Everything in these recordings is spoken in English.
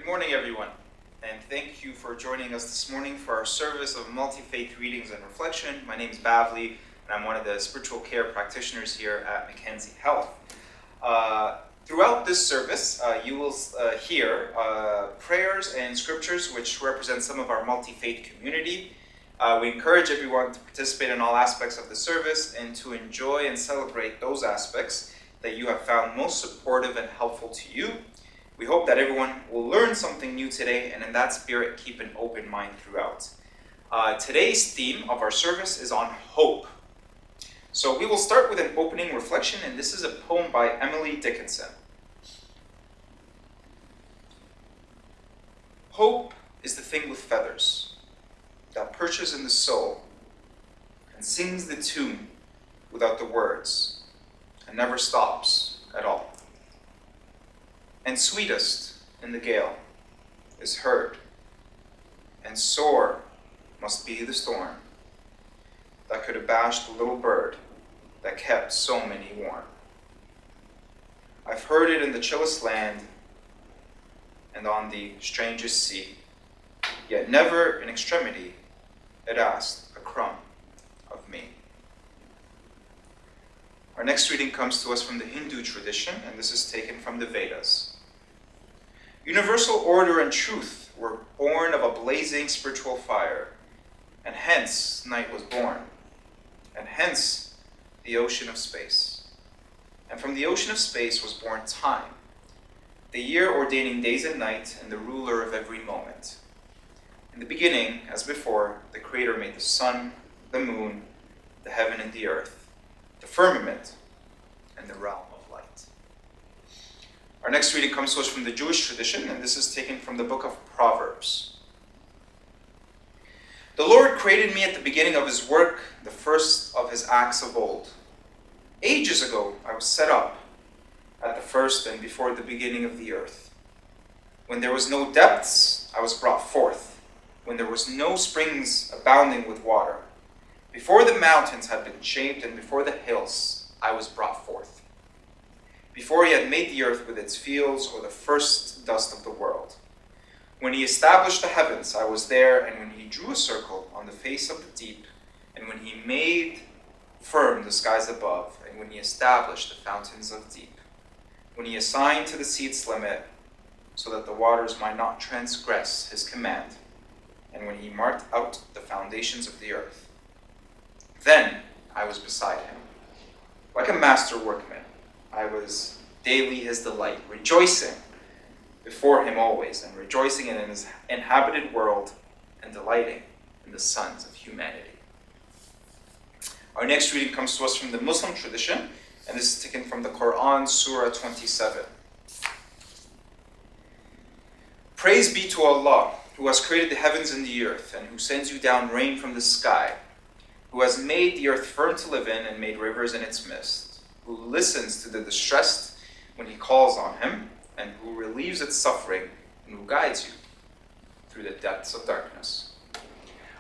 Good morning, everyone, and thank you for joining us this morning for our service of Multifaith Readings and Reflection. My name is Bavli, and I'm one of the spiritual care practitioners here at Mackenzie Health. Throughout this service, you will hear prayers and scriptures which represent some of our multi-faith community. We encourage everyone to participate in all aspects of the service and to enjoy and celebrate those aspects that you have found most supportive and helpful to you. We hope that everyone will learn something new today, and in that spirit, keep an open mind throughout. Today's theme of our service is on hope. So we will start with an opening reflection, and this is a poem by Emily Dickinson. Hope is the thing with feathers that perches in the soul and sings the tune without the words and never stops at all. And sweetest in the gale is heard, and sore must be the storm that could abash the little bird that kept so many warm. I've heard it in the chillest land and on the strangest sea, yet never in extremity it asked a crumb of me. Our next reading comes to us from the Hindu tradition, and this is taken from the Vedas. Universal order and truth were born of a blazing spiritual fire, and hence night was born, and hence the ocean of space. And from the ocean of space was born time, the year ordaining days and night, and the ruler of every moment. In the beginning, as before, the Creator made the sun, the moon, the heaven and the earth, the firmament, and the realm of light. Our next reading comes to us from the Jewish tradition, and this is taken from the book of Proverbs. The Lord created me at the beginning of his work, the first of his acts of old. Ages ago I was set up at the first and before the beginning of the earth. When there was no depths, I was brought forth, when there was no springs abounding with water. Before the mountains had been shaped and before the hills, I was brought forth. Before he had made the earth with its fields or the first dust of the world. When he established the heavens, I was there, and when he drew a circle on the face of the deep, and when he made firm the skies above, and when he established the fountains of deep, when he assigned to the sea its limit, so that the waters might not transgress his command, and when he marked out the foundations of the earth. Then I was beside him, like a master workman. I was daily his delight, rejoicing before him always, and rejoicing in his inhabited world, and delighting in the sons of humanity. Our next reading comes to us from the Muslim tradition, and this is taken from the Quran, Surah 27. Praise be to Allah, who has created the heavens and the earth, and who sends you down rain from the sky, who has made the earth firm to live in and made rivers in its midst, who listens to the distressed when he calls on him, and who relieves its suffering, and who guides you through the depths of darkness.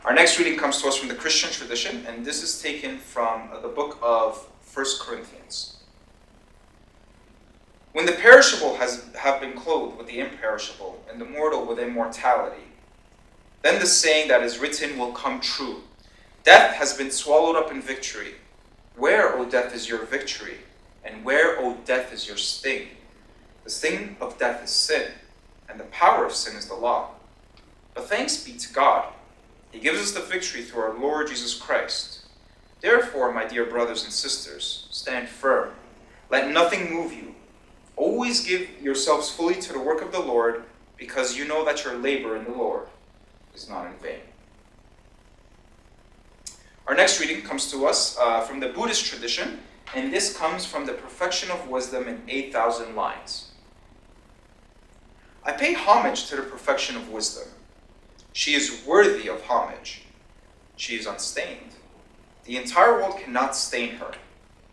Our next reading comes to us from the Christian tradition, and this is taken from the book of 1 Corinthians. When the perishable have been clothed with the imperishable, and the mortal with immortality, then the saying that is written will come true. Death has been swallowed up in victory. Where, O death, is your victory? And where, O death, is your sting? The sting of death is sin, and the power of sin is the law. But thanks be to God. He gives us the victory through our Lord Jesus Christ. Therefore, my dear brothers and sisters, stand firm. Let nothing move you. Always give yourselves fully to the work of the Lord, because you know that your labor in the Lord is not in vain. Our next reading comes to us from the Buddhist tradition, and this comes from the Perfection of Wisdom in 8,000 lines. I pay homage to the perfection of wisdom. She is worthy of homage. She is unstained. The entire world cannot stain her.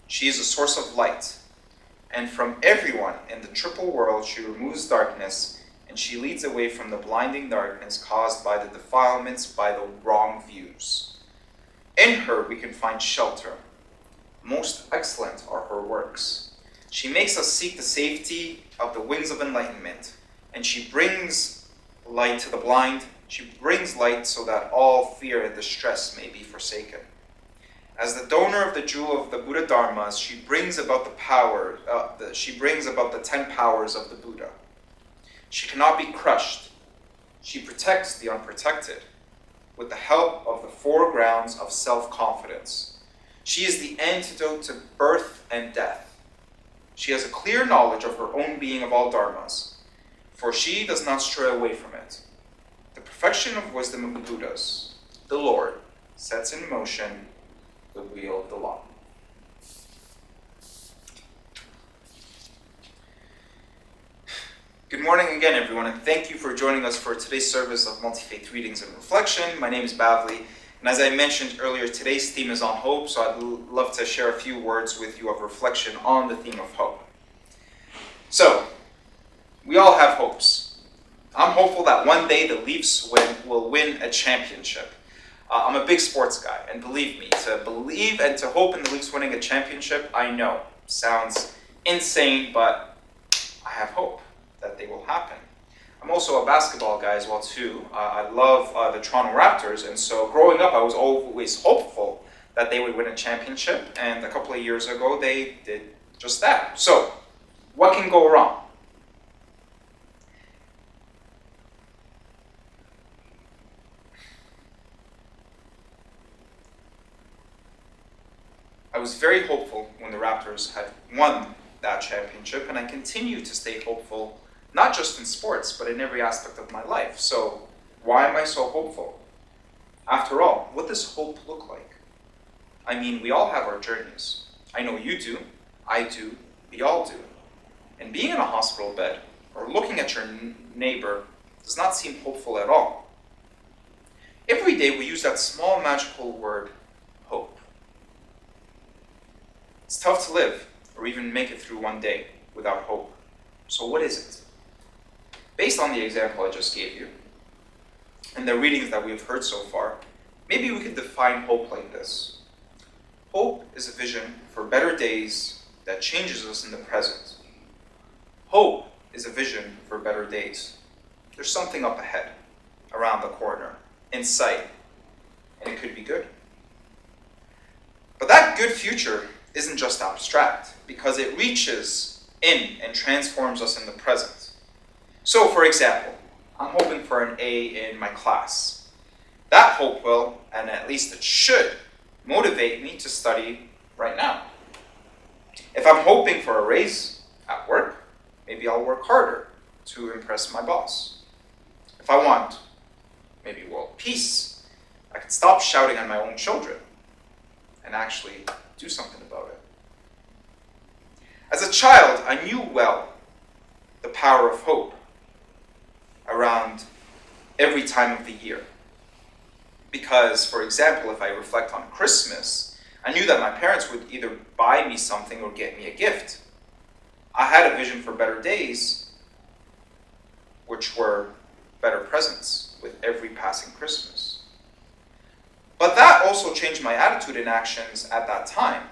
She is a source of light, and from everyone in the triple world she removes darkness, and she leads away from the blinding darkness caused by the defilements by the wrong views. In her we can find shelter. Most excellent are her works. She makes us seek the safety of the wings of enlightenment, and she brings light to the blind. She brings light so that all fear and distress may be forsaken. As the donor of the jewel of the Buddha Dharmas, she brings about the 10 powers of the Buddha. She cannot be crushed. She protects the unprotected with the help of the 4 grounds of self-confidence. She is the antidote to birth and death. She has a clear knowledge of her own being of all dharmas, for she does not stray away from it. The perfection of wisdom of the Buddhas, the Lord, sets in motion the wheel of the law. Good morning again, everyone, and thank you for joining us for today's service of Multifaith Readings and Reflection. My name is Bavli, and as I mentioned earlier, today's theme is on hope, so I'd love to share a few words with you of reflection on the theme of hope. So, we all have hopes. I'm hopeful that one day the Leafs will win a championship. I'm a big sports guy, and believe me, to believe and to hope in the Leafs winning a championship, I know, sounds insane, but I have hope that they will happen. I'm also a basketball guy as well too. I love the Toronto Raptors, and so growing up I was always hopeful that they would win a championship, and a couple of years ago they did just that. So, what can go wrong? I was very hopeful when the Raptors had won that championship, and I continue to stay hopeful, not just in sports, but in every aspect of my life. So, why am I so hopeful? After all, what does hope look like? I mean, we all have our journeys. I know you do, I do, we all do. And being in a hospital bed, or looking at your neighbor, does not seem hopeful at all. Every day we use that small magical word, hope. It's tough to live, or even make it through one day without hope. So what is it? Based on the example I just gave you, and the readings that we've heard so far, maybe we could define hope like this. Hope is a vision for better days that changes us in the present. Hope is a vision for better days. There's something up ahead, around the corner, in sight, and it could be good. But that good future isn't just abstract, because it reaches in and transforms us in the present. So, for example, I'm hoping for an A in my class. That hope will, and at least it should, motivate me to study right now. If I'm hoping for a raise at work, maybe I'll work harder to impress my boss. If I want maybe world peace, I can stop shouting at my own children and actually do something about it. As a child, I knew well the power of hope around every time of the year. Because, for example, if I reflect on Christmas, I knew that my parents would either buy me something or get me a gift. I had a vision for better days, which were better presents with every passing Christmas. But that also changed my attitude and actions at that time.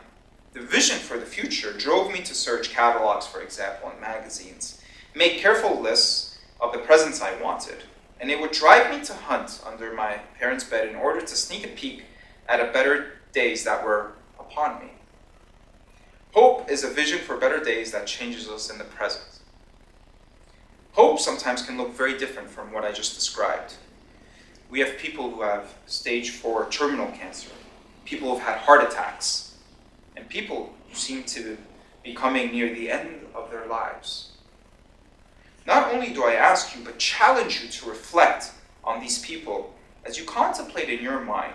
The vision for the future drove me to search catalogs, for example, and magazines, make careful lists of the presents I wanted, and it would drive me to hunt under my parents' bed in order to sneak a peek at a better days that were upon me. Hope is a vision for better days that changes us in the present. Hope sometimes can look very different from what I just described. We have people who have stage 4 terminal cancer, people who have had heart attacks, and people who seem to be coming near the end of their lives. Not only do I ask you, but challenge you to reflect on these people as you contemplate in your mind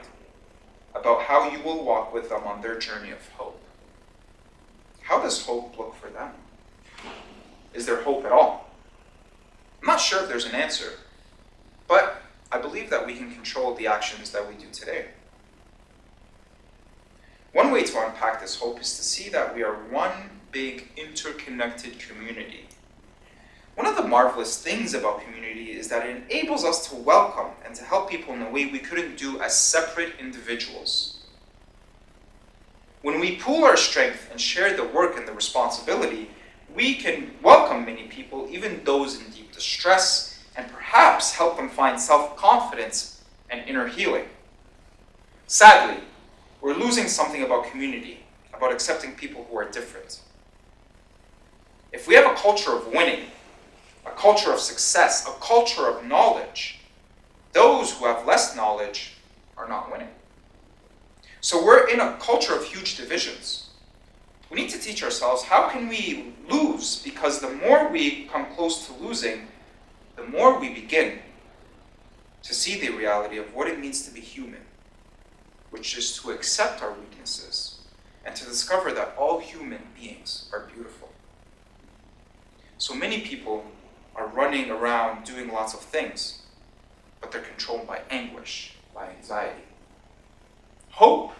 about how you will walk with them on their journey of hope. How does hope look for them? Is there hope at all? I'm not sure if there's an answer, but I believe that we can control the actions that we do today. One way to unpack this hope is to see that we are one big interconnected community. One of the marvelous things about community is that it enables us to welcome and to help people in a way we couldn't do as separate individuals. When we pool our strength and share the work and the responsibility, we can welcome many people, even those in deep distress, and perhaps help them find self-confidence and inner healing. Sadly, we're losing something about community, about accepting people who are different. If we have a culture of winning, a culture of success, a culture of knowledge, those who have less knowledge are not winning. So we're in a culture of huge divisions. We need to teach ourselves, how can we lose? Because the more we come close to losing, the more we begin to see the reality of what it means to be human, which is to accept our weaknesses and to discover that all human beings are beautiful. So many people are running around doing lots of things, but they're controlled by anguish, by anxiety. Hope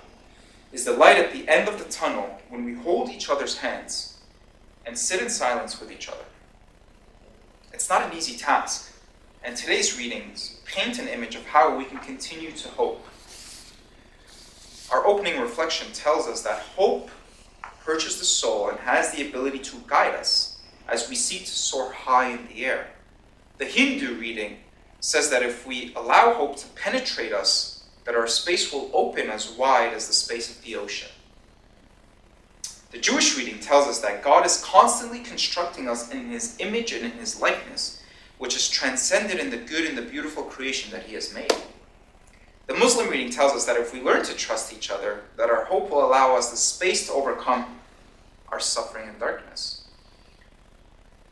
is the light at the end of the tunnel when we hold each other's hands and sit in silence with each other. It's not an easy task, and today's readings paint an image of how we can continue to hope. Our opening reflection tells us that hope purges the soul and has the ability to guide us as we seek to soar high in the air. The Hindu reading says that if we allow hope to penetrate us, that our space will open as wide as the space of the ocean. The Jewish reading tells us that God is constantly constructing us in His image and in His likeness, which is transcended in the good and the beautiful creation that He has made. The Muslim reading tells us that if we learn to trust each other, that our hope will allow us the space to overcome our suffering and darkness.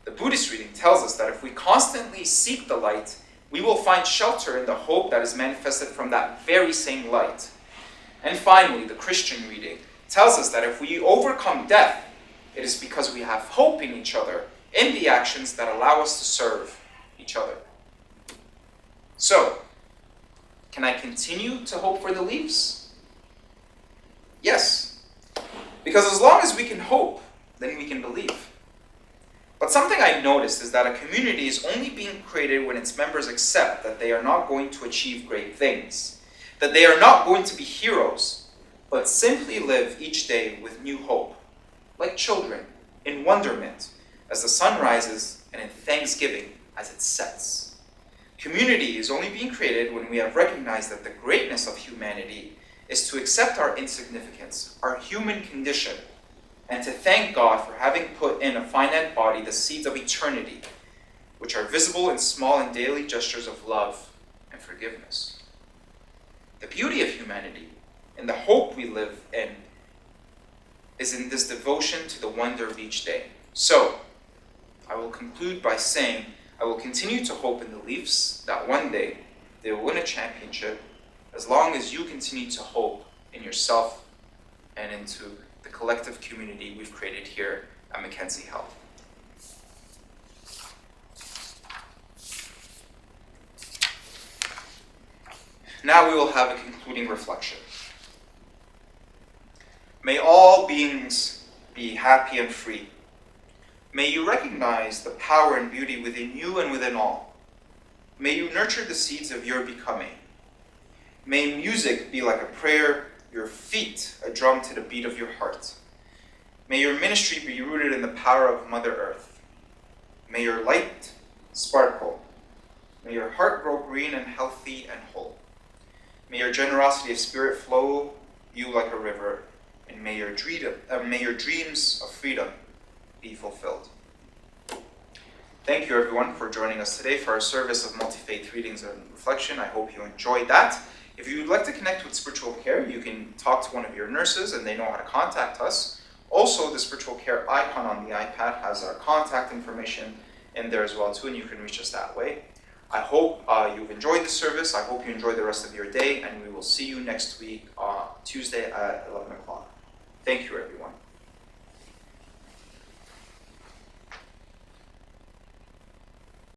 The Buddhist reading tells us that if we constantly seek the light, we will find shelter in the hope that is manifested from that very same light. And finally, the Christian reading tells us that if we overcome death, it is because we have hope in each other, in the actions that allow us to serve each other. So, can I continue to hope for the leaves? Yes. Because as long as we can hope, then we can believe. But something I noticed is that a community is only being created when its members accept that they are not going to achieve great things, that they are not going to be heroes, but simply live each day with new hope, like children, in wonderment as the sun rises and in thanksgiving as it sets. Community is only being created when we have recognized that the greatness of humanity is to accept our insignificance, our human condition, and to thank God for having put in a finite body the seeds of eternity, which are visible in small and daily gestures of love and forgiveness. The beauty of humanity and the hope we live in is in this devotion to the wonder of each day. So, I will conclude by saying, I will continue to hope in the Leafs that one day they will win a championship, as long as you continue to hope in yourself and into the collective community we've created here at Mackenzie Health. Now we will have a concluding reflection. May all beings be happy and free. May you recognize the power and beauty within you and within all. May you nurture the seeds of your becoming. May music be like a prayer, your feet a drum to the beat of your heart. May your ministry be rooted in the power of Mother Earth. May your light sparkle. May your heart grow green and healthy and whole. May your generosity of spirit flow you like a river, and may your dreams of freedom be fulfilled. Thank you everyone for joining us today for our service of Multifaith Readings and Reflection. I hope you enjoyed that. If you would like to connect with spiritual care, you can talk to one of your nurses and they know how to contact us. Also, the spiritual care icon on the iPad has our contact information in there as well too, and you can reach us that way. I hope you've enjoyed the service. I hope you enjoy the rest of your day, and we will see you next week, Tuesday at 11 o'clock. Thank you, everyone.